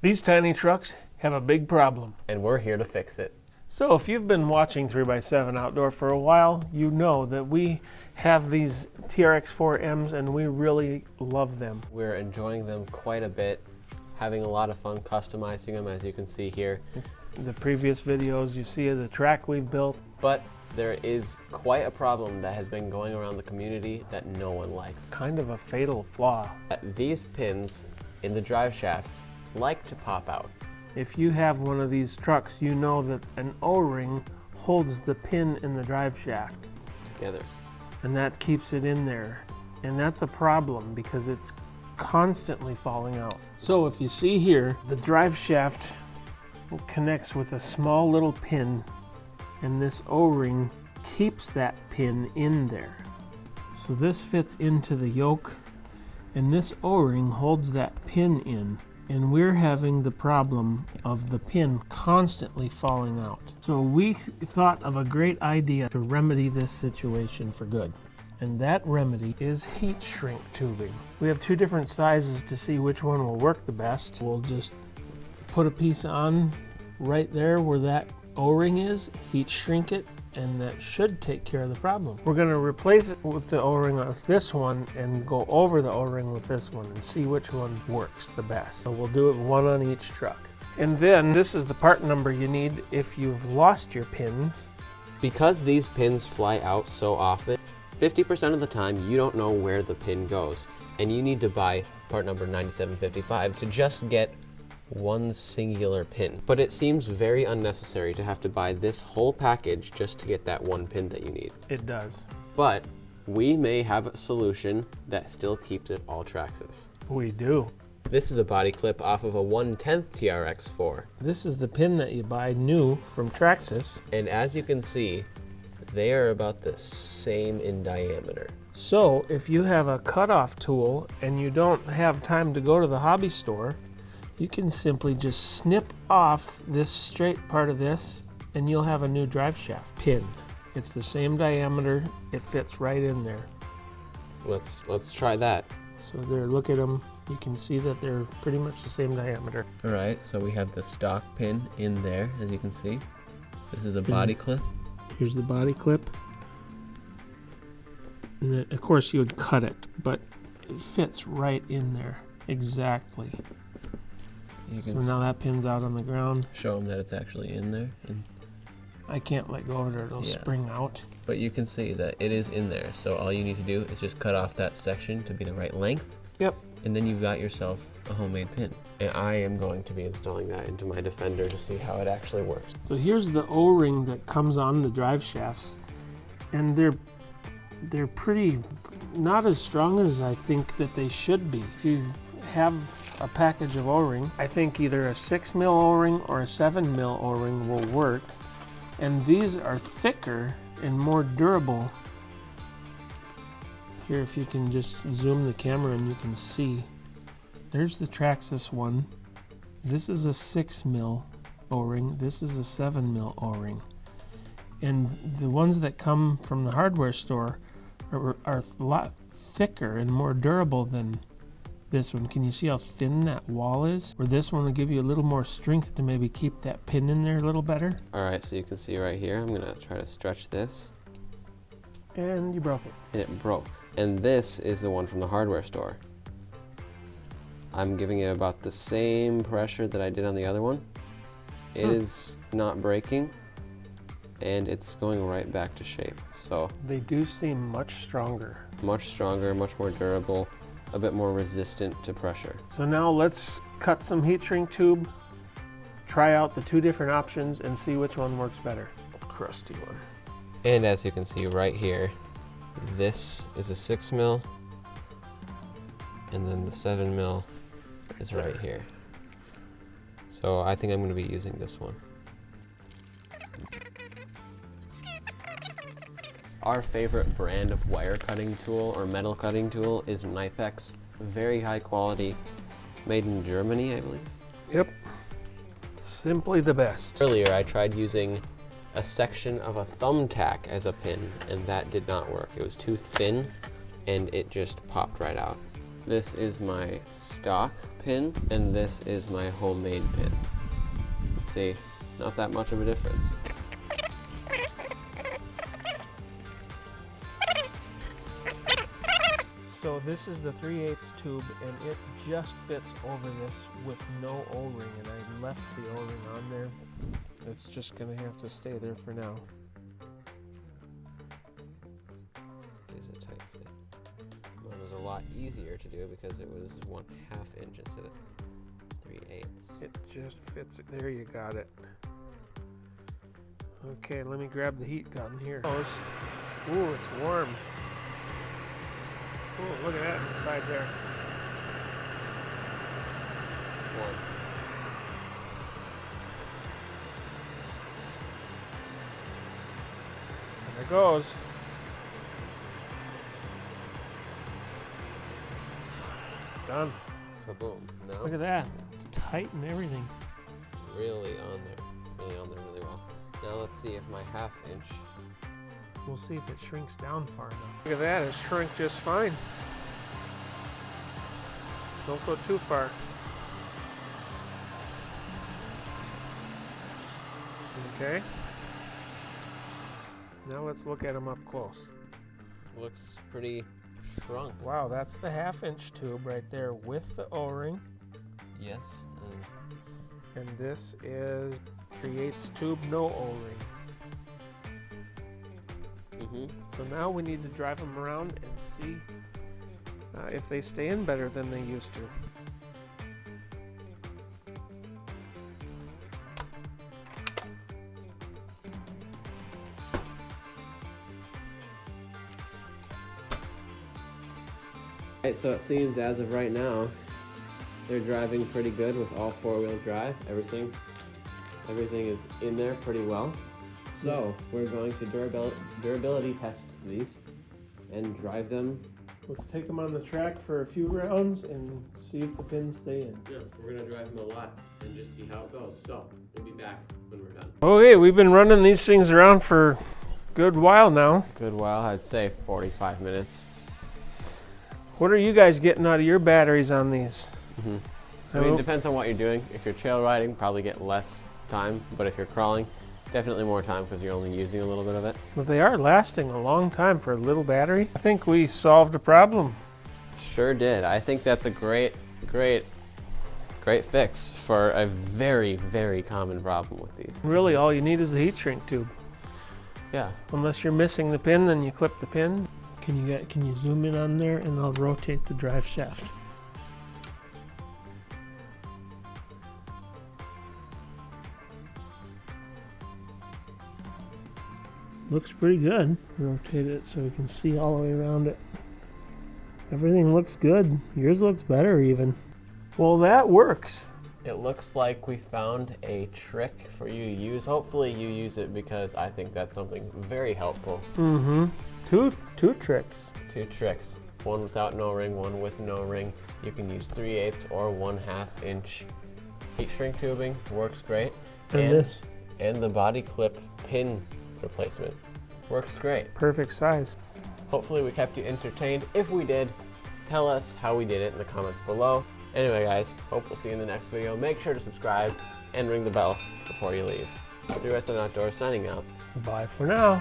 These tiny trucks have a big problem. And we're here to fix it. So if you've been watching 3x7 Outdoor for a while, you know that we have these TRX4Ms and we really love them. We're enjoying them quite a bit, having a lot of fun customizing them, as you can see here. In the previous videos, you see the track we've built. But there is quite a problem that has been going around the community that no one likes. Kind of a fatal flaw. These pins in the drive shafts like to pop out. If you have one of these trucks, you know that an O-ring holds the pin in the drive shaft Together. and that keeps it in there. And that's a problem because it's constantly falling out. So if you see here, the drive shaft connects with a small little pin and this O-ring keeps that pin in there. So this fits into the yoke and this O-ring holds that pin in. And we're having the problem of the pin constantly falling out. So we thought of a great idea to remedy this situation for good. And that remedy is heat shrink tubing. We have two different sizes to see which one will work the best. We'll just put a piece on right there where that O-ring is, heat shrink it, and that should take care of the problem. We're going to replace it with the O-ring with this one and go over the O-ring with this one and see which one works the best. So we'll do it one on each truck. And then this is the part number you need if you've lost your pins. Because these pins fly out so often, 50% of the time you don't know where the pin goes, and you need to buy part number 9755 to just get one singular pin. But it seems very unnecessary to have to buy this whole package just to get that one pin that you need. It does. But we may have a solution that still keeps it all traxxas. We do. This is a body clip off of a 1/10 TRX4. This is the pin that you buy new from Traxxas. And as you can see, they are about the same in diameter. So if you have a cutoff tool and you don't have time to go to the hobby store, you can simply just snip off this straight part of this and you'll have a new drive shaft pin. It's the same diameter, it fits right in there. Let's try that. So there, look at them. You can see that they're pretty much the same diameter. All right, so we have the stock pin in there, as you can see. This is the body clip. Here's the body clip. And then, of course, you would cut it, but it fits right in there, exactly. So now that pin's out on the ground. Show them that it's actually in there. And I can't let go of it or it'll spring out. But you can see that it is in there. So all you need to do is just cut off that section to be the right length. Yep. And then you've got yourself a homemade pin. And I am going to be installing that into my Defender to see how it actually works. So here's the O-ring that comes on the drive shafts. And they're pretty, not as strong as I think that they should be. If you have a package of O-ring, I think either a 6mm O-ring or a 7mm O-ring will work. And these are thicker and more durable. Here, if you can just zoom the camera and you can see. There's the Traxxas one. This is a 6mm O-ring. This is a 7mm O-ring. And the ones that come from the hardware store are a lot thicker and more durable than this one. Can you see how thin that wall is? Or this one will give you a little more strength to maybe keep that pin in there a little better. All right, so you can see right here, I'm gonna try to stretch this. And you broke it. It broke. And this is the one from the hardware store. I'm giving it about the same pressure that I did on the other one. It is not breaking, and it's going right back to shape. So they do seem much stronger. Much stronger, much more durable, a bit more resistant to pressure. So now let's cut some heat shrink tube, try out the two different options and see which one works better. Crusty one. And as you can see right here, this is a 6mm, and then the 7mm is right here. So I think I'm going to be using this one. Our favorite brand of wire cutting tool or metal cutting tool is Knipex. Very high quality, made in Germany, I believe. Yep, simply the best. Earlier I tried using a section of a thumbtack as a pin, and that did not work. It was too thin and it just popped right out. This is my stock pin, and this is my homemade pin. Let's see, not that much of a difference. So this is the 3/8 tube, and it just fits over this with no O-ring, and I left the O-ring on there. It's just gonna have to stay there for now. It is a tight fit. Well, it was a lot easier to do because it was 1/2 inch instead of 3/8. It just fits it. There, you got it. Okay, let me grab the heat gun here. Ooh, it's warm. Oh, look at that inside there. One. There it goes. It's done. So boom. Now Look at that. It's tight and everything. really on there. Really on there really well. Now let's see if my 1/2 inch. We'll see if it shrinks down far enough. Look at that. It shrunk just fine. Don't go too far. Okay. Now let's look at them up close. Looks pretty shrunk. Wow, that's the 1/2 inch tube right there with the O-ring. Yes. And this is 3/8 tube, no O-ring. So now we need to drive them around and see if they stay in better than they used to. Alright, so it seems as of right now, they're driving pretty good with all 4-wheel drive. Everything is in there pretty well. So we're going to durability test these and drive them. Let's take them on the track for a few rounds and see if the pins stay in. Yeah, we're gonna drive them a lot and just see how it goes. So we'll be back when we're done. Okay, we've been running these things around for a good while now. Good while, I'd say 45 minutes. What are you guys getting out of your batteries on these? I mean, it depends on what you're doing. If you're trail riding, probably get less time, but if you're crawling, definitely more time because you're only using a little bit of it. But they are lasting a long time for a little battery. I think we solved a problem. Sure did. I think that's a great fix for a very, very common problem with these. Really, all you need is the heat shrink tube. Yeah. Unless you're missing the pin, then you clip the pin. Can you zoom in on there, and I'll rotate the drive shaft. Looks pretty good. Rotate it so we can see all the way around it. Everything looks good. Yours looks better even. Well, that works. It looks like we found a trick for you to use. Hopefully you use it because I think that's something very helpful. Two tricks. 2 tricks. One without no ring, one with no ring. You can use 3/8 or 1/2 inch heat shrink tubing. Works great. And the body clip pin replacement. Works great. Perfect size. Hopefully we kept you entertained. If we did, tell us how we did it in the comments below. Anyway guys, hope we'll see you in the next video. Make sure to subscribe and ring the bell before you leave. 3S and Outdoors signing out. Bye for now.